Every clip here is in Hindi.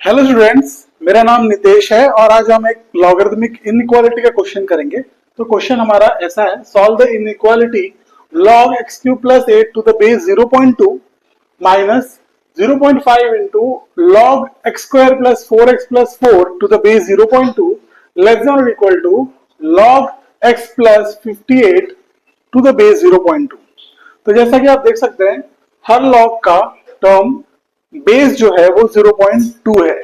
हेलो स्टूडेंट्स, मेरा नाम नितेश है और आज हम एक लॉगरिथमिक इनइक्वालिटी का क्वेश्चन करेंगे। तो क्वेश्चन हमारा ऐसा है, solve the inequality log x cube plus 8 to the base 0.2 minus 0.5 into log x square plus 4x plus 4 to the base 0.2 less than और equal to log x plus 58 to the base 0.2। तो जैसा कि आप देख सकते हैं, हर log का टर्म बेस जो है वो 0.2 है।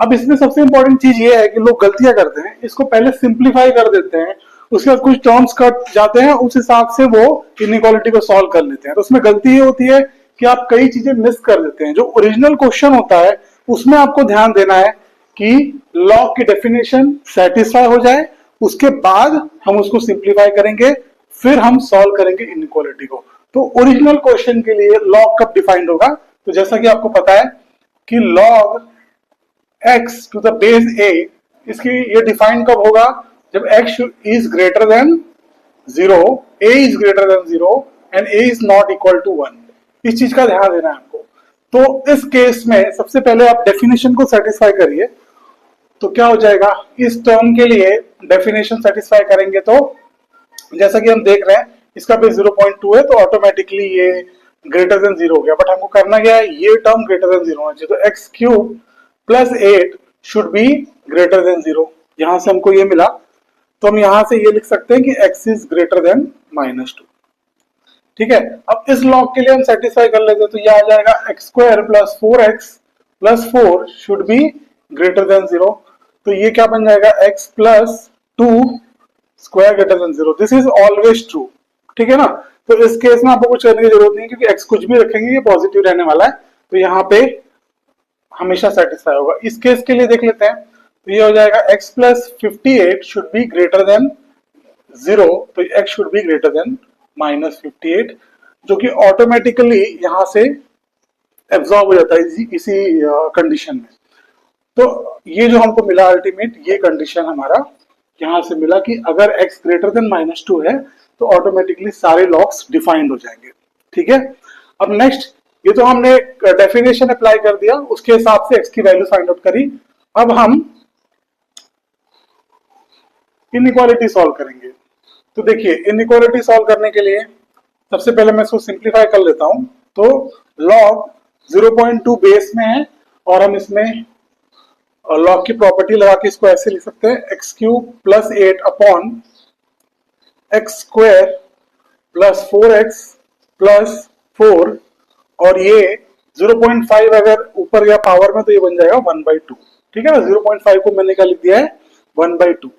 अब इसमें सबसे इंपॉर्टेंट चीज ये है कि लोग गलतियां करते हैं, इसको पहले सिंप्लीफाई कर देते हैं, उसके बाद कुछ टर्म्स कट जाते हैं, उस हिसाब से वो इनइक्वालिटी को सॉल्व कर लेते हैं। तो उसमें गलती ये होती है कि आप कई चीजें मिस कर देते हैं। जो ओरिजिनल क्वेश्चन होता है उसमें आपको ध्यान देना है कि लॉग की डेफिनेशन सेटिस्फाई हो जाए, उसके बाद हम उसको सिंप्लीफाई करेंगे, फिर हम सॉल्व करेंगे इनइक्वालिटी को। तो ओरिजिनल क्वेश्चन के लिए लॉग कब डिफाइंड होगा? तो जैसा कि आपको पता है कि log x to the base a, इसकी ये डिफाइन कब होगा? जब x is greater than 0, a is greater than 0 and a is not equal to 1। इस चीज का ध्यान देना है आपको। तो इस केस में सबसे पहले आप डेफिनेशन को सेटिस्फाई करिए। तो क्या हो जाएगा, इस टर्म के लिए डेफिनेशन सेटिस्फाई करेंगे तो जैसा कि हम देख रहे हैं इसका बेस 0.2 है, तो ऑटोमेटिकली ये ग्रेटर देन 0 हो गया। बट हमको करना क्या है, ये टर्म ग्रेटर देन 0 होना चाहिए। तो x cube plus 8 should be greater than 0। यहां से हमको ये मिला, तो हम यहां से ये लिख सकते हैं कि x इज ग्रेटर देन -2। ठीक है, अब इस लॉग के लिए हम सेटिस्फाई कर लेते हैं। तो ये आ जाएगा x square plus 4x plus 4 should be greater than 0। तो ये क्या बन जाएगा, x plus 2 square greater than 0। This is always true. ठीक है ना? तो इस केस में आपको कुछ करने की जरूरत नहीं है, क्योंकि x कुछ भी रखेंगे ये पॉजिटिव रहने वाला है, तो यहाँ पे हमेशा सेटिस्फाई होगा। इस केस के लिए देख लेते हैं, तो ये हो जाएगा x plus 58 should be greater than 0। तो x should be greater than -58, जो कि ऑटोमेटिकली यहां से एब्जॉर्ब हो जाता है इसी कंडीशन में। तो ये जो हमको मिला अल्टीमेट, ये कंडीशन हमारा यहां से मिला कि अगर x ग्रेटर देन -2 है तो ऑटोमेटिकली सारे लॉग्स डिफाइंड हो जाएंगे। ठीक है, अब नेक्स्ट, ये तो हमने डेफिनेशन अप्लाई कर दिया, उसके हिसाब से x की वैल्यू फाइंड आउट करी। अब हम इनइक्वालिटी सॉल्व करेंगे। तो देखिए, इनइक्वालिटी सॉल्व करने के लिए सबसे पहले मैं इसको सिंप्लीफाई कर लेता हूं। तो log 0.2 बेस में है और हम इसमें लॉग की प्रॉपर्टी लगा के इसको ऐसे लिख सकते हैं, x cube plus 8 upon x square plus 4x plus 4, और ये 0.5 अगर ऊपर गया पावर में तो ये बन जाएगा 1/2। ठीक है ना? 0.5 को मैंने क्या लिख दिया है, 1/2,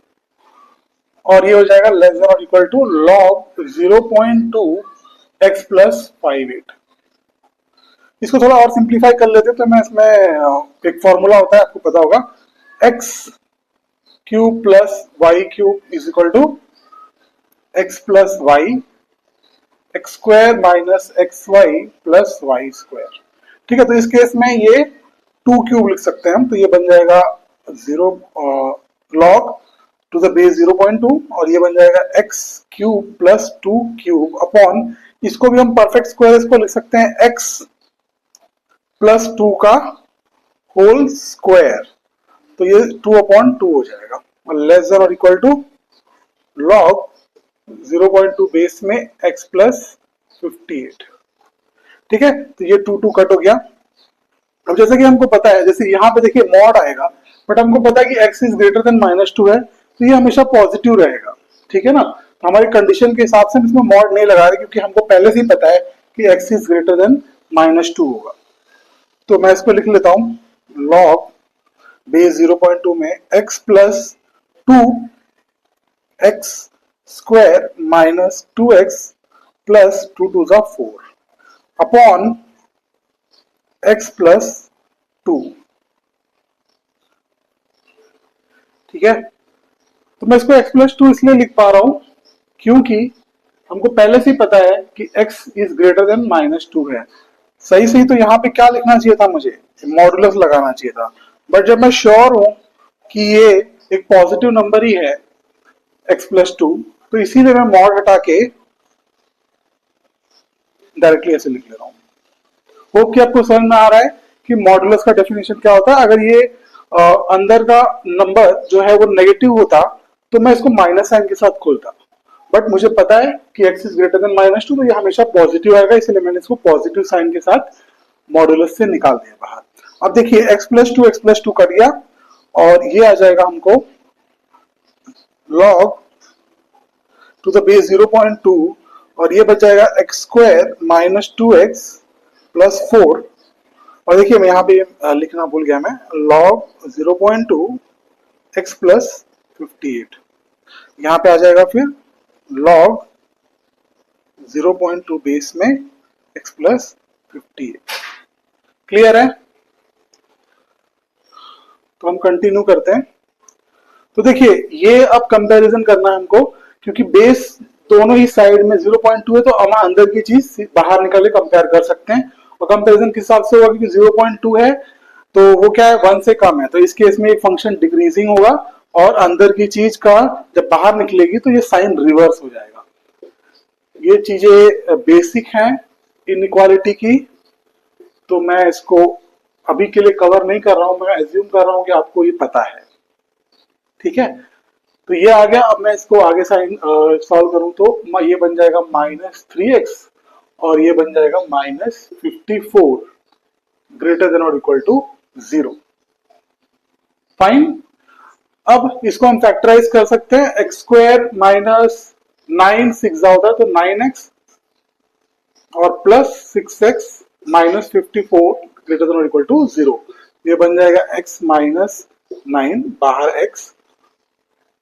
और ये हो जाएगा लेस देन और equal to log 0.2 x plus 58। इसको थोड़ा और सिंप्लीफाई कर लेते हैं, तो मैं इसमें एक फॉर्मूला होता है, आपको पता होगा, x cube plus Y cube is equal to X plus Y, X square minus X Y plus Y square. ठीक है, तो इस केस में ये 2 क्यूब लिख सकते हैं हम, तो ये बन जाएगा 0 log टू द बेस 0.2, और ये बन जाएगा x cube plus 2 cube upon, इसको भी हम परफेक्ट स्क्वायर इसको लिख सकते हैं x प्लस 2 का होल स्क्वायर, तो ये 2/2 हो जाएगा, और लेस देन और इक्वल टू log 0.2 बेस में x प्लस 58। ठीक है, तो ये 2 कट हो गया। अब जैसे कि हमको पता है, जैसे यहाँ पे देखिए मॉड आएगा, बट हमको पता है कि x इज ग्रेटर देन -2 है, तो ये हमेशा पॉजिटिव रहेगा। ठीक है ना? तो हमारी कंडीशन के हिसाब से हम इसमें मॉड नहीं लगा रहे, क्योंकि हमको पहले से ही पता है कि x इज ग्रेटर देन -2 होगा। तो मैं इसको लिख लेता हूं, log बेस 0.2 में x plus 2 x square minus 2x plus 2 2 जा 4 अपॉन x प्लस 2। ठीक है, तो मैं इसको x प्लस 2 इसलिए लिख पा रहा हूं क्योंकि हमको पहले से ही पता है कि x इज ग्रेटर देन -2 है। सही सही तो यहाँ पे क्या लिखना चाहिए था, मुझे मॉडुलस लगाना चाहिए था, बट जब मैं श्योर हूं कि ये एक पॉजिटिव नंबर ही है x प्लस 2, तो इसीलिए मैं मॉड हटा के डायरेक्टली ऐसे लिख ले रहा हूं। होप कि आपको समझ में आ रहा है कि मॉडुलस का डेफिनेशन क्या होता है। अगर ये अंदर का नंबर जो है वो नेगेटिव होता तो मैं इसको माइनस साइन के साथ खोलता, बट मुझे पता है कि x इज ग्रेटर देन -2 तो ये हमेशा पॉजिटिव आएगा, इसलिए मैंने इसको पॉजिटिव साइन के साथ मॉडुलस से निकाल दिया बाहर। अब देखिए x+2 कर दिया और ये आ जाएगा हमको log टू द बेस 0.2 और ये बच जाएगा x² - 2x + 4। और देखिए मैं यहाँ पे लिखना भूल गया, मैं log 0.2 x + 58 यहाँ पे आ जाएगा फिर log 0.2 बेस में x + 58। क्लियर है? तो हम कंटिन्यू करते हैं। तो देखिए ये अब कंपैरिजन करना है हमको, क्योंकि बेस दोनों ही साइड में 0.2 है तो हम अंदर की चीज बाहर निकाल के कंपेयर कर सकते हैं। और कंपैरिजन किस हिसाब से होगा, क्योंकि 0.2 है तो वो क्या है 1 से कम है, तो इस केस में एक फंक्शन डिक्रीजिंग होगा और अंदर की चीज का जब बाहर निकलेगी तो ये साइन रिवर्स हो जाएगा। ये चीजें बेसिक हैं इनइक्वालिटी की, तो मैं इसको अभी के लिए कवर नहीं कर रहा हूं, मैं एज्यूम कर रहा हूं कि आपको ये पता है। ठीक है, तो ये आ गया। अब मैं इसको आगे साइन सॉल्व करूं तो ये बन जाएगा -3x और ये बन जाएगा -54 ग्रेटर देन और इक्वल टू 0। फाइन। अब इसको हम फैक्टराइज कर सकते हैं। x² - 9 6 होता तो 9x और +6x - 54 ग्रेटर देन और इक्वल टू 0। ये बन जाएगा x - 9 बाहर x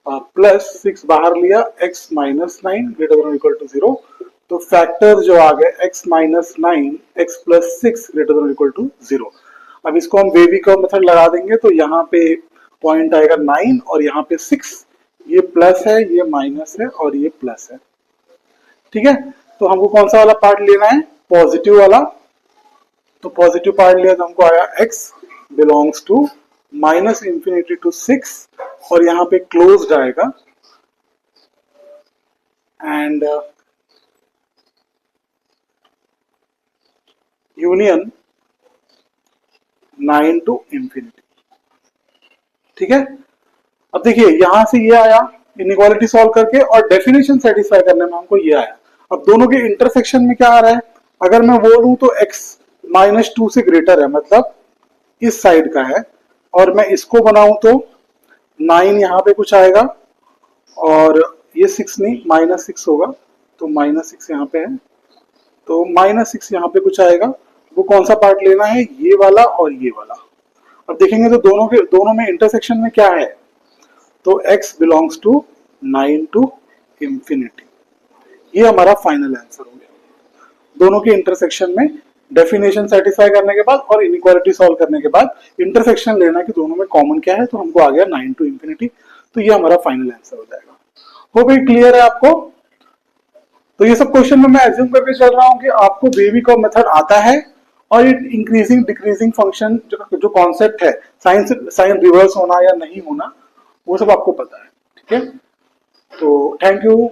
+6 बाहर लिया x - 9 ग्रेटर देन और इक्वल टू 0। तो फैक्टर जो आ गए x - 9 x + 6 ग्रेटर देन और इक्वल टू 0। अब इसको हम वेवी कर्व मेथड लगा देंगे तो यहाँ पे पॉइंट आएगा 9 और यहाँ पे 6। ये प्लस है, ये माइनस है और ये प्लस है। ठीक है, तो हमको कौन सा वाला पार्ट लेना है, पॉजिटिव वाला। तो पॉजिटिव पार्ट लिया तो हमको आया x बिलोंग्स टू -∞ to 6 और यहाँ पे क्लोज्ड आएगा एंड यूनियन 9 to ∞। ठीक है, अब देखिए यहां से ये आया इनइक्वालिटी सॉल्व करके और डेफिनेशन सेटिस्फाई करने में हमको ये आया। अब दोनों के इंटरसेक्शन में क्या आ रहा है, अगर मैं वो लूं तो x -2 से ग्रेटर है, मतलब इस साइड का है, और मैं इसको बनाऊं तो 9 यहाँ पे कुछ आएगा और ये 6 नहीं -6 होगा, तो -6 यहाँ पे है, तो -6 यहाँ पे कुछ आएगा। वो कौन सा पार्ट लेना है, ये वाला और ये वाला। अब देखेंगे तो दोनों में इंटरसेक्शन में क्या है, तो x बिलोंग्स टू 9 to ∞। ये हमारा फाइनल आंसर हो गया। दोनों के इंटरसेक्शन में डेफिनेशन सेटिस्फाई करने के बाद और इनइक्वालिटी सॉल्व करने के बाद इंटरसेक्शन लेना कि दोनों में कॉमन क्या है, तो हमको आ गया 9 to ∞। तो ये हमारा फाइनल आंसर हो जाएगा। हो गई क्लियर है आपको? तो ये सब क्वेश्चन में मैं एज्यूम करके चल रहा हूं कि आपको वेवी कर्व मेथड आता है और ये इंक्रीजिंग डिक्रीजिंग फंक्शन जो कॉन्सेप्ट है, साइन रिवर्स होना या नहीं होना, वो सब आपको पता है। ठीक है, तो थैंक यू।